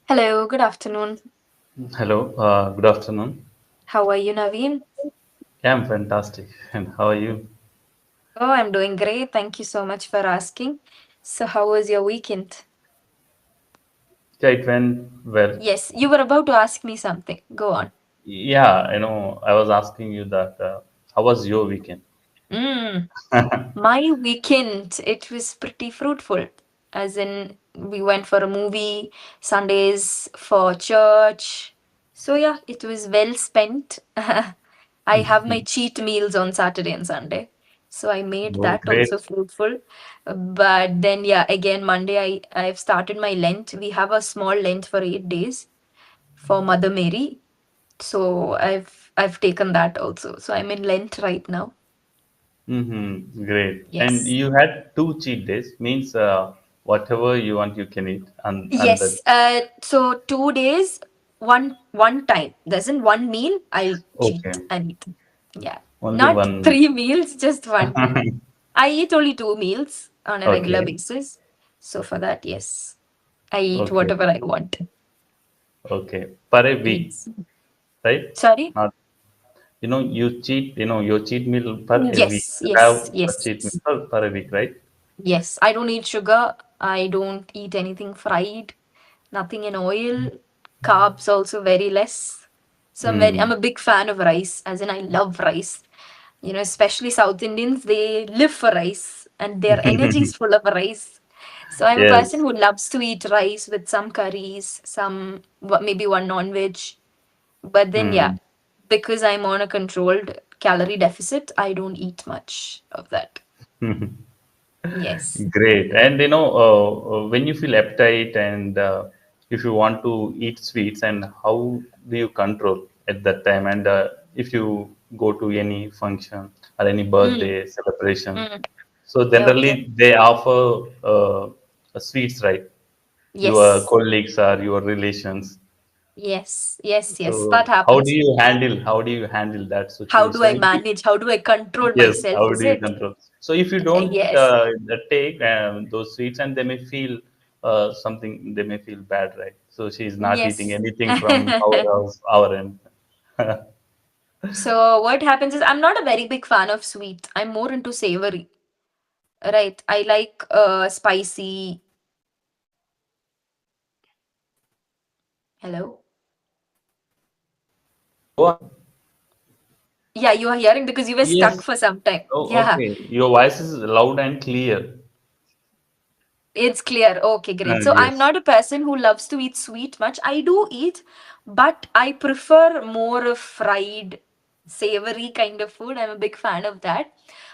Hello, good afternoon. Hello, good afternoon. How are you, Naveen? Yeah, I'm fantastic. And how are you? Oh, I'm doing great. Thank you so much for asking. So, how was your weekend? Yeah, it went well. Yes, you were about to ask me something. Go on. Yeah, I was asking you that how was your weekend? Mm, my weekend, it was pretty fruitful. As in, we went for a movie, Sundays for church. So, yeah, it was well spent. I have my cheat meals on Saturday and Sunday. So I made Oh, that great. also fruitful. But then, yeah, again, Monday, I've started my Lent. We have a small Lent for 8 days for Mother Mary. So I've taken that also. So I'm in Lent right now. Great. And Yes. you had two cheat days, means whatever you want, you can eat. And that, Yes. So 2 days, one time. There's in one meal, I'll cheat okay, and eat. Yeah. only Not one. three meals, just one. I eat only two meals on a regular Okay, basis. So for that, yes, I eat okay, whatever I want. okay. Per a week, Yes. right? Sorry? Not, you cheat, your cheat meal per a week. Yes, You have yes, a yes, cheat meal yes. per a week, right? Yes, I don't eat sugar. I don't eat anything fried, nothing in oil. Carbs also very less. So I'm Hmm. a big fan of rice, as in I love rice. Especially South Indians, they live for rice and their energy is full of rice. So I'm a person Yes. who loves to eat rice with some curries, some maybe one non-veg. But then yeah, Hmm. because I'm on a controlled calorie deficit, I don't eat much of that. Yes. Great. And when you feel appetite and if you want to eat sweets, and how do you control at that time? And if you go to any function or any Mm, birthday celebration, mm. so Okay. generally they offer sweets, right? Your Yes. colleagues or your relations. Yes. Yes. Yes. That So happens. how do you handle that How do I situation? manage? How do I control Yes, myself? how Is do you it? control? So if you don't Yes. take those sweets, and they may feel something, they may feel bad, right? So she's not eating Yes. anything from our house, our end. So what happens is I'm not a very big fan of sweet. I'm more into savory. Right. I like spicy. Hello? Go on. Yeah, you are hearing because you were stuck Yes. for some time. Oh, Yeah, okay. Your voice is loud and clear. it's clear. Okay, great. So I'm Yes. not a person who loves to eat sweet much. I do eat, but I prefer more of fried, savory kind of food. I'm a big fan of that.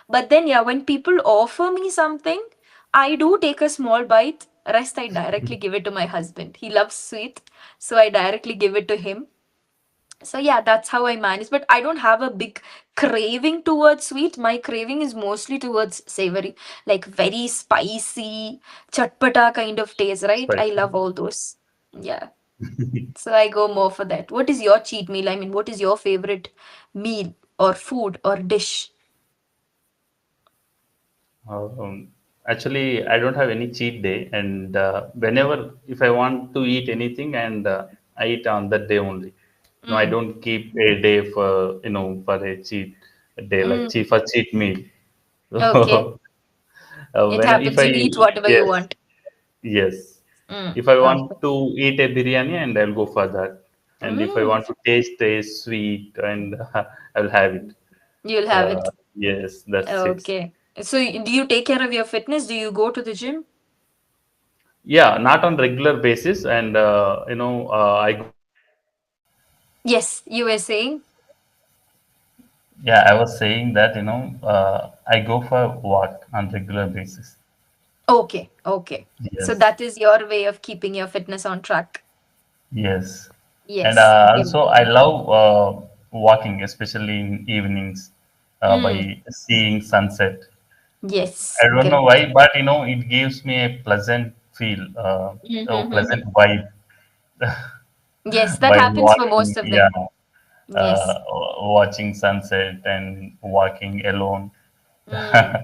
But then, yeah, when people offer me something, I do take a small bite. Rest, I directly give it to my husband. He loves sweet, so I directly give it to him. So yeah, that's how I manage. But I don't have a big craving towards sweet. My craving is mostly towards savory, like very spicy, chatpata kind of taste, right? I Spicy. love all those. Yeah. So I go more for that. What is your cheat meal? I mean, what is your favorite meal or food or dish? Um, Actually, I don't have any cheat day, and whenever if I want to eat anything, and I eat on that day only. No, I Mm. don't keep a day for for a cheat day, like Mm. cheat for cheat meal. Okay. So It when if happens. I You eat whatever you yes, want. yes, Mm. if I Okay. want to eat a biryani, and I'll go for that, and if I Mm. want to taste a sweet, and I'll have it. You'll have it. Yes, that's it. Okay. So do you take care of your fitness? Do you go to the gym? Yeah, not on regular basis, and I go. Yes, you were saying. Yeah, I was saying that I go for walk on regular basis. Okay, okay. So Yes, that is your way of keeping your fitness on track. yes, and Yes, great. also I love walking, especially in evenings, Mm, by seeing sunset. yes, I don't know great. why, but it gives me a pleasant feel, a pleasant Mm-hmm. vibe Yes, that by happens for walking. most of Yeah, them. Yes. watching sunset and walking alone. Mm, I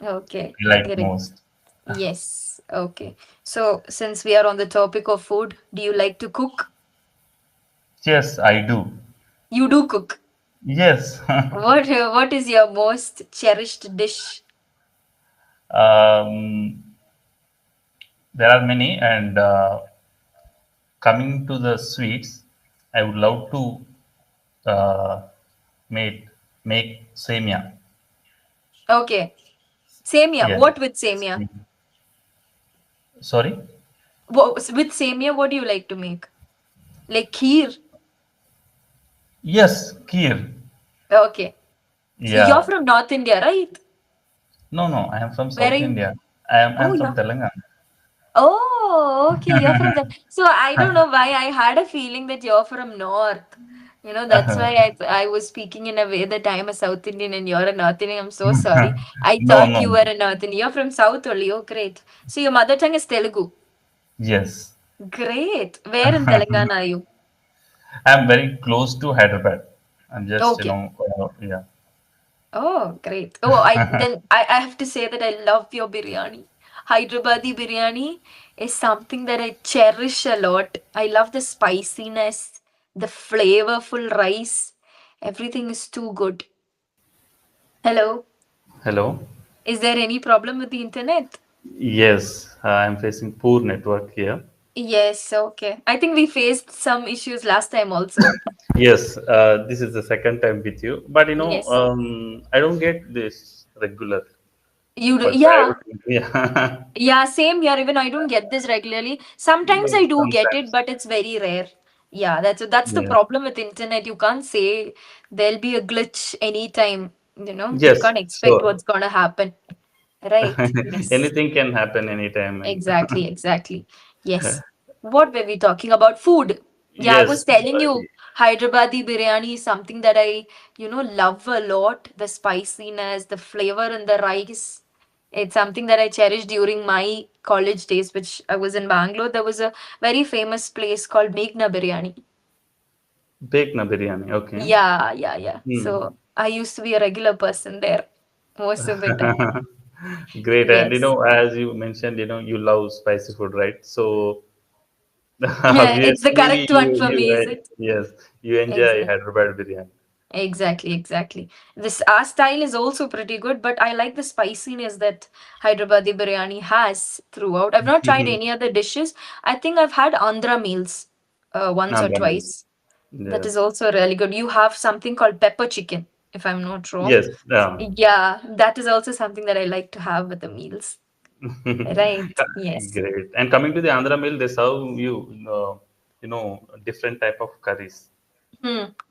okay, like great. most. Yes. Okay. So, since we are on the topic of food, do you like to cook? Yes, I do. You do cook. Yes. What is your most cherished dish? um, there are many, and coming to the sweets, I would love to uh, make semia. Okay. Semia. Yes. What with semia? Sorry. With semia, what do you like to make? Like kheer. Yes, kheer. Okay. So you're Yeah. from North India, right? No, no. I am from Where are South you? India. Oh, I'm from yeah. Telangana. Oh, okay. You're from the. So I don't know why I had a feeling that you're from North. That's why I was speaking in a way that I'm a South Indian and you're a North Indian. I'm so sorry. I No, thought no. you were a North Indian. You're from South only. Oh, great. So your mother tongue is Telugu. Yes. Great. Where in Telangana are you? I'm very close to Hyderabad. I'm just, Okay. yeah. Oh, great. Oh, I have to say that I love your biryani. Hyderabadi biryani is something that I cherish a lot. I love the spiciness, the flavorful rice. Everything is too good. Hello. Hello. Is there any problem with the internet? Yes, I'm facing poor network here. Yes, okay. I think we faced some issues last time also. Yes, this is the second time with you, but Yes. I don't get this regular. You do, But I yeah. would, yeah, Yeah, same here. Even I don't get this regularly. Sometimes but I do get it, sometimes, but it's very rare. Yeah, that's the yeah. problem with internet. You can't say there'll be a glitch anytime. You Yes, can't expect sure. what's gonna happen. Right? Yes. Anything can happen anytime, and Exactly, exactly. Yes. What were we talking about? Food. Yeah, I yes, was telling you, Hyderabadi biryani is something that I love a lot. The spiciness, the flavor in the rice. It's something that I cherished during my college days, which I was in Bangalore. There was a very famous place called Meghna Biryani. bake na biryani. Okay. Yeah, yeah, yeah. Hmm. So I used to be a regular person there most of the time. Great, and Yes. as you mentioned, you love spicy food, right? So It's the obviously, correct one for me, is it? yes, you enjoy Exactly. Hyderabad biryani. Exactly, exactly. This our style is also pretty good, but I like the spiciness that Hyderabadi biryani has throughout. I've not tried any other dishes. I think I've had Andhra meals once or Andhra meals. twice. That is Yes. also really good. You have something called pepper chicken, if I'm not wrong. Yes. Yeah, that is also something that I like to have with the meals. Right. Yes. Great. And coming to the Andhra meal, they serve you, different type of curries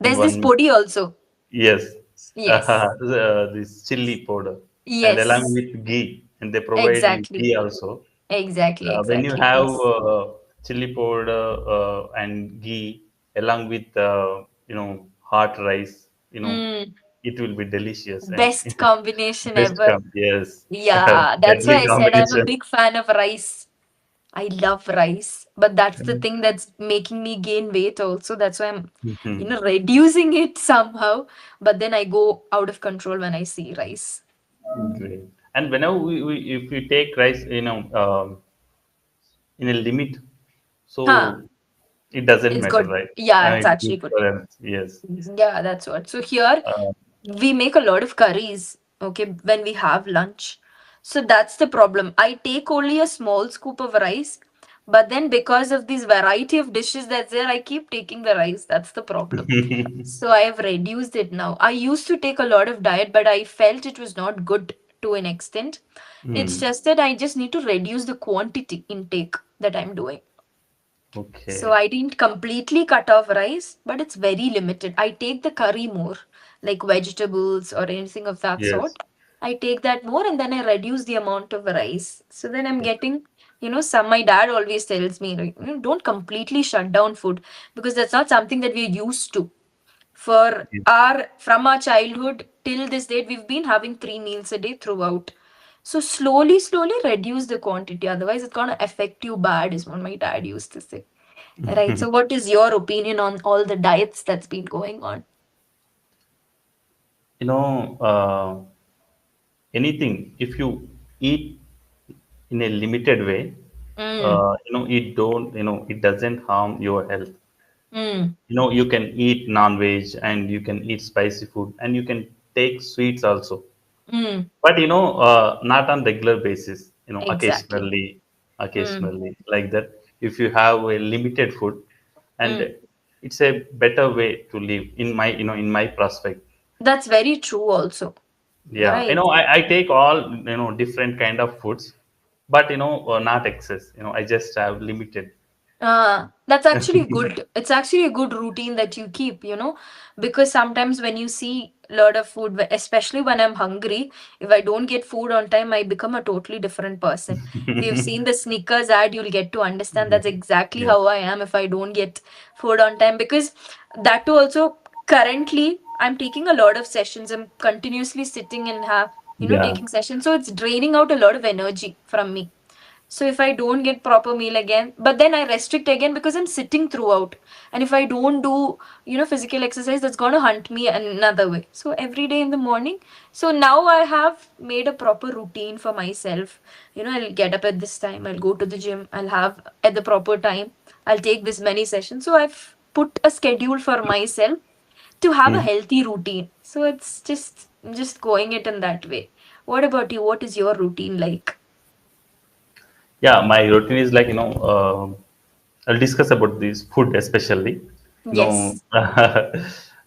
in There's this one meal. podi also. Yes. Yes. This chili powder, and along Yes. with ghee, and they provide you Exactly. ghee also. Exactly. When you Exactly. have Yes. chili powder and ghee along with hot rice, Mm. it will be delicious and Best combination best ever. come. Yes, Yeah, that's why deadly I said I'm a combination. big fan of rice. I love rice, but that's the thing that's making me gain weight also. That's why I'm reducing it somehow. But then I go out of control when I see rice. Great. And whenever if we take rice, in a limit, Huh. so it doesn't It's matter, good. right? Yeah, it's It's actually good good. for health. Yes. Yeah, that's what. So here Uh, we make a lot of curries, okay, when we have lunch. So that's the problem. I take only a small scoop of rice, but then because of this variety of dishes that's there, I keep taking the rice. That's the problem. So I have reduced it now. I used to take a lot of diet, but I felt it was not good to an extent. It's hmm. just that I just need to reduce the quantity intake that I'm doing. So Okay. I didn't completely cut off rice, but it's very limited. I take the curry more, like vegetables or anything of that Yes. sort. I take that more and then I reduce the amount of rice. So then I'm getting, my dad always tells me, like, don't completely shut down food because that's not something that we're used to. From our childhood till this date, we've been having 3 meals a day throughout. So slowly, slowly reduce the quantity. Otherwise, it's gonna affect you bad, is what my dad used to say. Right. So, what is your opinion on all the diets that's been going on? Anything if you eat in a limited way, Mm. it don't, it doesn't harm your health. Mm. You can eat non-veg and you can eat spicy food and you can take sweets also, Mm. but not on regular basis, Exactly. Mm. occasionally like that. If you have a limited food, and Mm. it's a better way to live in my, in my prospect. That's very true also. Yeah, Right. I take all, different kind of foods, but not excess. I just have limited. That's actually good. It's actually a good routine that you keep, because sometimes when you see a lot of food, especially when I'm hungry, if I don't get food on time, I become a totally different person. If you've seen the Snickers ad, you'll get to understand Yeah. that's exactly Yes. how I am if I don't get food on time. Because that too also, currently, I'm taking a lot of sessions. I'm continuously sitting and Yeah. taking sessions. So it's draining out a lot of energy from me. So if I don't get proper meal again, but then I restrict again because I'm sitting throughout. And if I don't do, physical exercise, that's gonna hunt me another way. So every day in the morning. So now I have made a proper routine for myself. I'll get up at this time, I'll go to the gym, I'll have at the proper time, I'll take this many sessions. So I've put a schedule for myself to have a Mm. healthy routine. So it's just going it in that way. What about you? What is your routine like? Yeah, my routine is like, I'll discuss about this food especially. You know, Yes.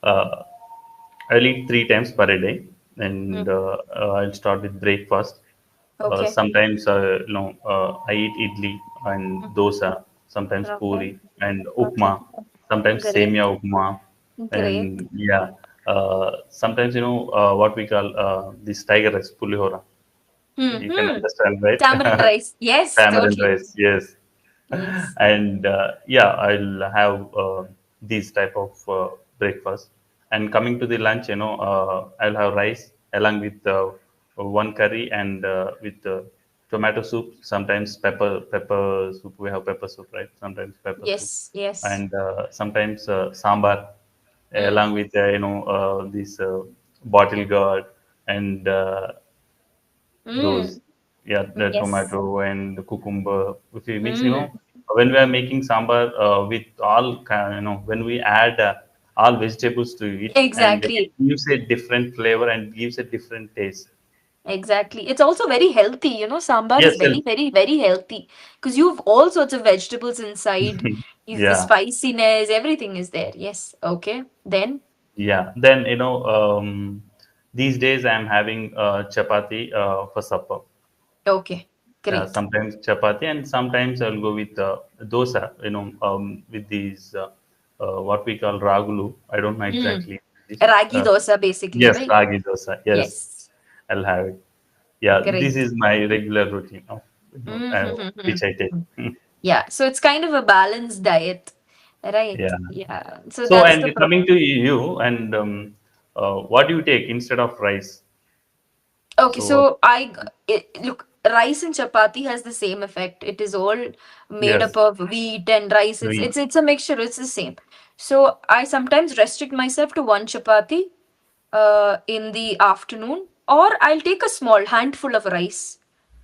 uh, I'll eat three times per day, and Mm. I'll start with breakfast. Okay. Sometimes, I eat idli and Mm. dosa, sometimes Okay. puri and Okay. upma, sometimes Great. semia upma, Great. and yeah, sometimes, what we call this tiger rice, pulihora. You can Hmm. understand, right? Tamarind rice. Yes, Tamarind totally. rice, yes. Yes. And yeah, I'll have these type of breakfast. And coming to the lunch, I'll have rice along with one curry and with tomato soup. Sometimes pepper soup. We have pepper soup, right? Sometimes pepper soup, Yes. Yes. and sometimes sambar Mm. along with this bottle gourd and those, Mm. yeah, the Yes. tomato and the cucumber, which means, Mm. when we are making sambar with all when we add all vegetables to it, and it Exactly. gives a different flavor and gives a different taste. Exactly. It's also very healthy. Sambar is Yes, very, very, very healthy because you've all sorts of vegetables inside. Is the yeah, spiciness, everything is there. Yes. Okay. Then. yeah. Then these days I'm having chapati for supper. Okay. Great. Sometimes chapati, and sometimes I'll go with dosa, with these what we call ragulu. I don't know Mm. exactly this. Ragi dosa, basically, Yes, right? ragi dosa. Yes, Yes. I'll have it. Yeah, this Great. is my regular routine of, which I take. Mm-hmm. Yeah, so it's kind of a balanced diet, right? Yeah. Yeah, so So, that's the and coming problem. to you, and what do you take instead of rice? Okay, So, so look, rice and chapati has the same effect. It is all made up yes, of wheat and rice. It's wheat. it's it's a mixture. It's the same. So I sometimes restrict myself to one chapati in the afternoon, or I'll take a small handful of rice.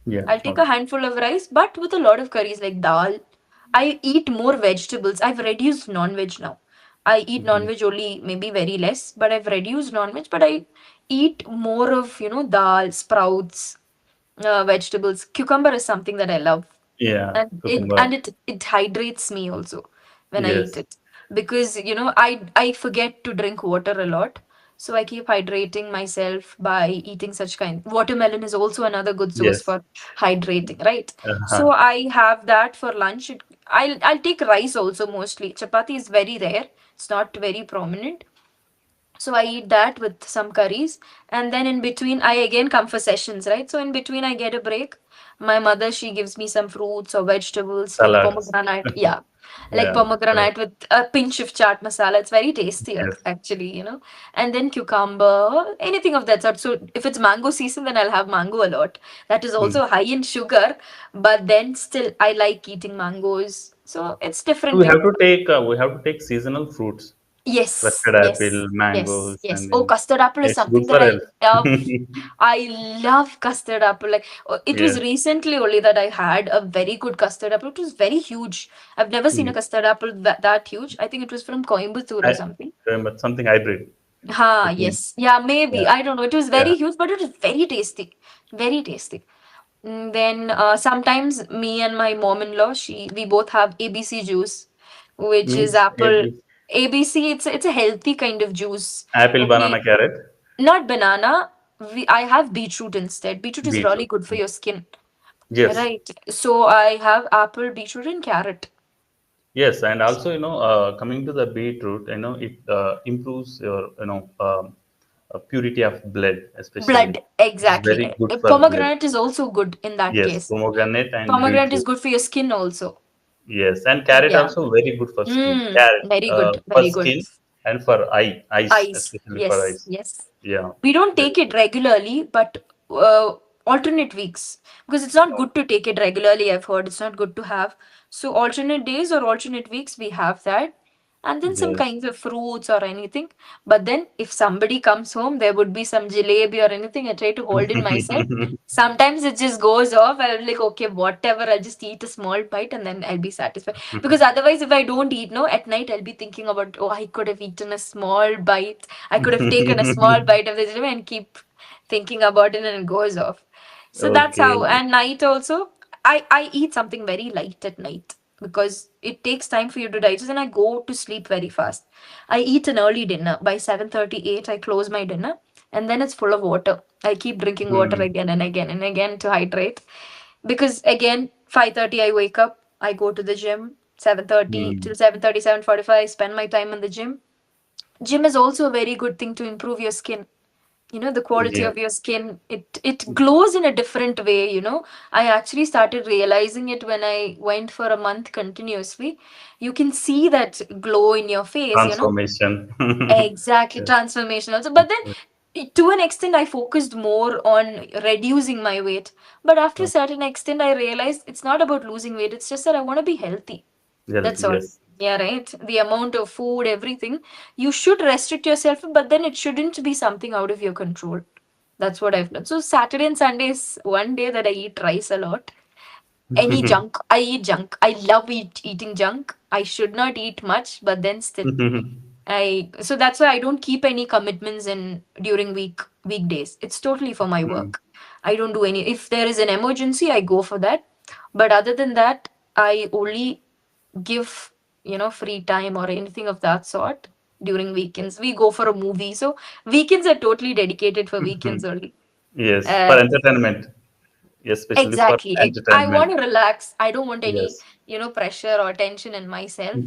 Yeah. I'll take Okay. a handful of rice, but with a lot of curries like dal. I eat more vegetables. I've reduced non-veg now. I eat Mhm. non-veg only maybe very less, but I've reduced non-veg. But I eat more of, dal, sprouts, vegetables. Cucumber is something that I love, Yeah. and it Cucumber. and it it hydrates me also when I eat Yes. it, because I forget to drink water a lot, so I keep hydrating myself by eating such kind. Watermelon is also another good source Yes. for hydrating, right? So Uh-huh. I have that for lunch. I'll take rice also mostly. Chapati is very rare. It's not very prominent. So I eat that with some curries. And then in between, I again come for sessions, right? So in between, I get a break. My mother, she gives me some fruits or vegetables like Salads. pomegranate. Yeah. Like Yeah. So, pomegranate with a pinch of chaat masala. It's very tasty, yes. actually. And then cucumber, anything of that sort. So if it's mango season, then I'll have mango a lot. That is Mm. also high in sugar, but then still, I like eating mangoes. So it's So different we have thing. to take seasonal fruits. Yes, custard yes, apple, yes, mangoes, yes. and Oh, then custard apple is it's good something that for I love. health. I love custard apple. Like it was Yes. recently only that I had a very good custard apple. It was very huge. I've never seen a Mm. custard apple that huge. I think it was from Coimbatore or I something. but something hybrid, Ha, I think. yes. Yeah, maybe. Yeah. I don't know. It was Yeah. very huge, but it was very tasty. Very tasty. Then sometimes me and my mom-in-law, we both have ABC juice, which is Means apple. ABC, it's a healthy kind of juice. apple, Okay, banana, carrot, not banana. I have beetroot instead. Beetroot is really beetroot. good for your skin. Yes. Right. So I have apple, beetroot, and carrot. Yes, and also, coming to the beetroot, it improves your, purity of blood, especially. Blood, It's exactly. very good for blood. Pomegranate is also good in that Yes, case. pomegranate and Pomegranate is beetroot. good for your skin also. Yes, and carrot Yeah. also very good for skin. Carrot, Very good. for Very good. skin and for eyes, Ice. especially for Yes. eyes. Yes. Yeah. We don't Very take it regularly, but alternate weeks because it's not good. good to take it regularly. I've heard it's not good to have. So alternate days or alternate weeks, we have that, and then some Yes. kinds of fruits or anything. But then if somebody comes home, there would be some jalebi or anything. I try to hold in myself. Sometimes it just goes off. I'm like, okay, whatever. I'll just eat a small bite and then I'll be satisfied. Because otherwise, if I don't eat, no, at night I'll be thinking about, oh, I could have eaten a small bite. I could have taken a small bite of vegetable and keep thinking about it and it goes off. So that's how. Okay. And night also, I eat something very light at night because it takes time for you to digest and I go to sleep very fast. I eat an early dinner. By 7:38, I close my dinner and then it's full of water. I keep drinking water Hmm. again and again and again to hydrate. Because again, 5:30 I wake up, I go to the gym, 7:30 Hmm. till 7:30, 7:45, I spend my time in the gym. Gym is also a very good thing to improve your skin. The quality Yeah. of your skin, it glows in a different way. I actually started realizing it when I went for a month continuously. You can see that glow in your face. Transformation. Exactly, Yeah. transformation also. But then, to an extent, I focused more on reducing my weight. But after a certain extent, I realized it's not about losing weight. It's just that I want to be healthy. That's Healthy, all. yes. Yeah, right. The amount of food, everything. You should restrict yourself, but then it shouldn't be something out of your control. That's what I've learned. So Saturday and Sunday is one day that I eat rice a lot. Any junk, I eat junk. I love eating junk. I should not eat much, but then still. So that's why I don't keep any commitments in during weekdays. It's totally for my Hmm. work. I don't do any. If there is an emergency, I go for that. But other than that, I only give free time or anything of that sort during weekends. We go for a movie. So weekends are totally dedicated for weekends only. Yes, for Uh, entertainment, especially for exactly. I want entertainment. to relax. I don't want any Yes. pressure or tension in myself.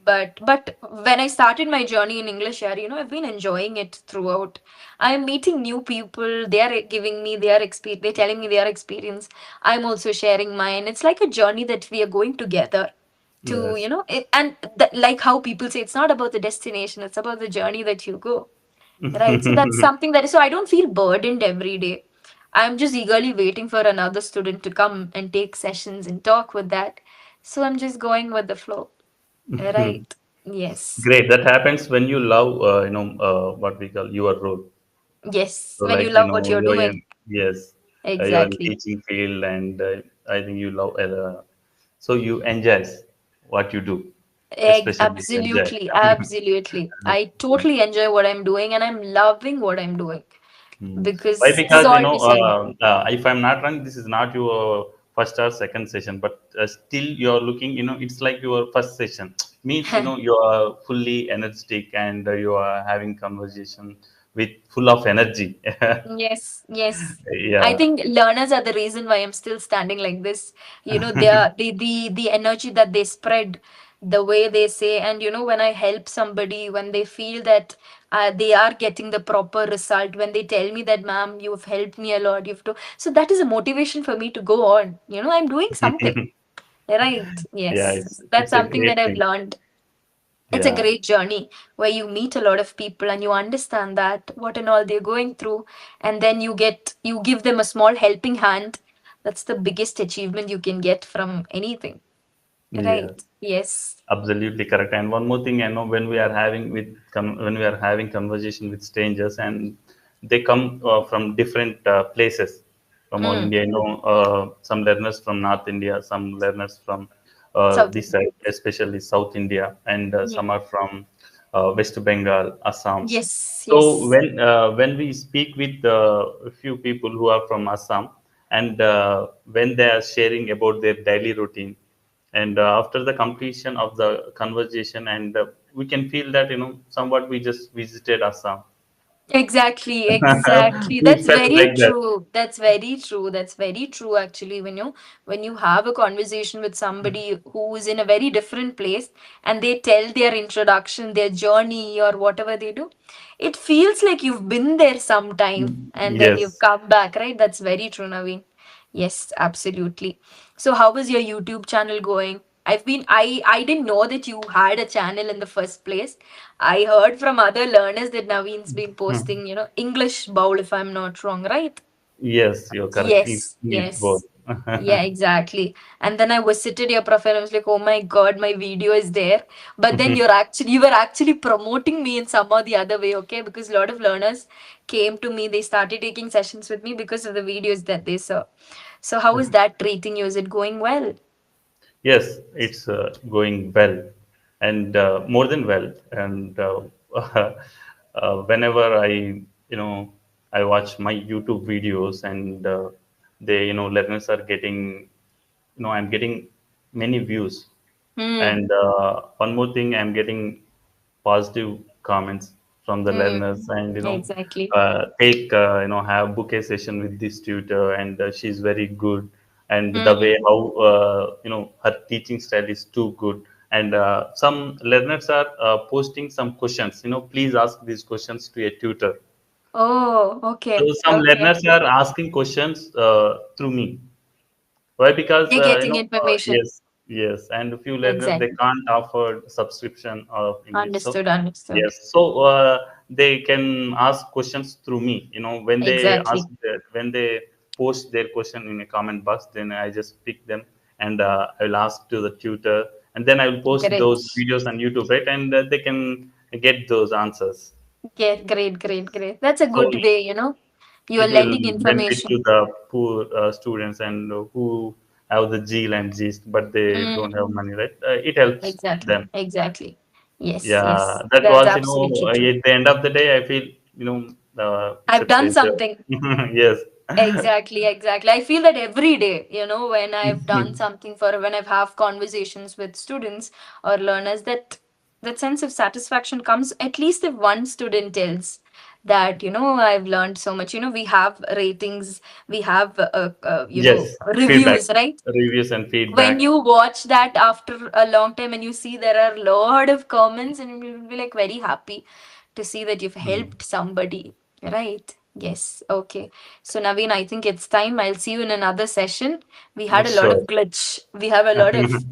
But when I started my journey in English, yeah, I've been enjoying it throughout. I'm meeting new people. They are giving me their experience. They're telling me their experience. I'm also sharing mine. It's like a journey that we are going together. To Yes. and like how people say, it's not about the destination. It's about the journey that you go. Right. So that's something that is. So I don't feel burdened every day. I'm just eagerly waiting for another student to come and take sessions and talk with that. So I'm just going with the flow. Right. Yes. Great. That happens when you love, what we call your role. Yes. So, When you like, love what you're you're in, doing. yes, you're in Exactly. teaching field, and I think you love, so you enjoy what you do, especially you enjoy. Absolutely. Absolutely. I totally enjoy what I'm doing and I'm loving what I'm doing Hmm. Why? because this is Because all beside me. if I'm not wrong, this is not your first or second session, but still you're looking. It's like your first session. Means you are fully energetic and you are having conversation with full of energy. Yes, yes. I Yeah. think learners are the reason why I'm still standing like this. They are the energy that they spread, the way they say, and when I help somebody, when they feel that they are getting the proper result, when they tell me that, ma'am, you've helped me a lot, so that is a motivation for me to go on. I'm doing something. Right. Yeah, Yes. That's it's a something that great I've thing. learned. It's a Yeah. great journey where you meet a lot of people and you understand that what and all they're going through, and then you give them a small helping hand. That's the biggest achievement you can get from anything. Yeah. Right. Yes. Absolutely correct. And one more thing, I know when we are having when we are having conversation with strangers, and they come from different places from all Mm. India. Some learners from North India, some learners from South this Indian. side, especially South India, and Mm. some are from West Bengal, Assam. Yes. So Yes. when we speak with a few people who are from Assam, and when they are sharing about their daily routine, and after the completion of the conversation, and we can feel that somewhat we just visited Assam. Exactly, exactly. We That's felt very like that. true. That's very true. That's very true actually. When you have a conversation with somebody who is in a very different place and they tell their introduction, their journey or whatever they do, it feels like you've been there sometime and then you've Yes. come back, right? That's very true, Naveen. Yes, absolutely. So how was your YouTube channel going? I didn't know that you had a channel in the first place. I heard from other learners that Naveen's been Hmm. posting, English bowl if I'm not wrong, right? Yes, you're correct. It's Yes, English both. yes. Yeah, exactly. And then I visited your profile. I was like, oh my God, my video is there. But then you were actually promoting me in some or the other way, okay? Because a lot of learners came to me, they started taking sessions with me because of the videos that they saw. So how is that treating you? Is it going well? Yes, it's going well, and more than well. And whenever I watch my YouTube videos, and learners are getting, I'm getting many views. Hmm. And one more thing, I'm getting positive comments from the Hmm. learners, and Exactly. take have book a session with this tutor, and she's very good, and the way Hmm. how her teaching style is too good. And some learners are posting some questions. Please ask these questions to a tutor. Oh, So okay. some Okay. learners are asking questions through me. Why? Because They're getting information. yes, yes, and a few learners they Exactly. can't afford subscription of English. So Understood, understood. yes, so they can ask questions through me. When they Exactly. when they post their question in a comment box, then I just pick them, and I will ask to the tutor, and then I will post Great. those videos on YouTube, right? And they can get those answers. Great, great, great, great. That's a So good way. You are it will lending benefit to information. the poor students, and who have the zeal and gist, but they don't have Mm, money, right? It helps exactly, them. exactly. Yes, Yeah, yes. that That's was, absolutely true. at the end of the day, I feel, it's a I've done pleasure. something. Yes. Exactly, exactly. I feel that every day, when I've done something for when I've have conversations with students or learners, that sense of satisfaction comes at least if one student tells that, I've learned so much. We have ratings, we have Yes, feedback, reviews, right? reviews and When feedback. you watch that after a long time and you see there are a lot of comments and you will be like very happy to see that you've Mm. helped somebody, right? Yes. Okay. So Naveen, I think it's time. I'll see you in another session. We had a lot of Sure. glitch. We have a lot of